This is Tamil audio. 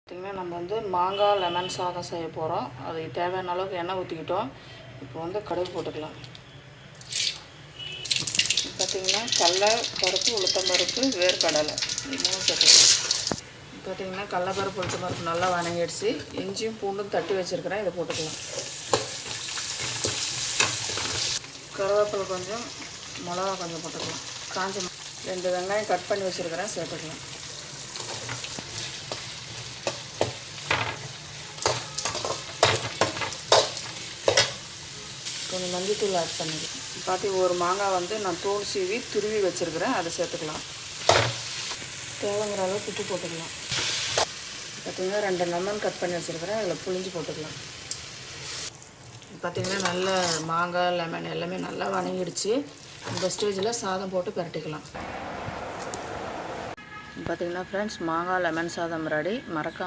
பார்த்திங்கன்னா நம்ம வந்து மாங்காய் லெமன் சாதம் செய்ய போகிறோம். அதுக்கு தேவையான அளவுக்கு எண்ணெய் ஊற்றிக்கிட்டோம். இப்போ வந்து கடுகு போட்டுக்கலாம். பார்த்திங்கன்னா கடலை பருப்பு, உளுத்தம் பருப்பு, வேர்க்கடலை இது 3 சேர்த்துக்கலாம். பார்த்திங்கன்னா கடலைப்பருப்பு, உளுத்தம் பருப்பு நல்லா வணங்கிடுச்சு. இஞ்சியும் பூண்டும் தட்டி வச்சுருக்கிறேன், இதை போட்டுக்கலாம். கருவேப்பிலை கொஞ்சம், மிளகா கொஞ்சம் போட்டுக்கலாம். காஞ்ச 2 வெங்காயம் கட் பண்ணி வச்சுருக்கிறேன், சேர்த்துக்கலாம். கொஞ்சம் மஞ்சத்தூள் ஆட் பண்ணிக்கலாம். பார்த்து ஒரு மாங்காய் வந்து நான் தோல் சீவி துருவி வச்சுருக்கிறேன், அதை சேர்த்துக்கலாம். தேவைங்கிற அளவுக்கு உப்பு போட்டுக்கலாம். பார்த்திங்கன்னா 2 லெமன் கட் பண்ணி வச்சுருக்கிறேன், அதில் புளிஞ்சு போட்டுக்கலாம். பார்த்திங்கன்னா நல்ல மாங்காய் லெமன் எல்லாமே நல்லா வணங்கிடுச்சு. இந்த ஸ்டேஜில் சாதம் போட்டு பரட்டிக்கலாம். பார்த்திங்கன்னா ஃப்ரெண்ட்ஸ், மாங்காய் லெமன் சாதம் ரெடி. மறக்காமல்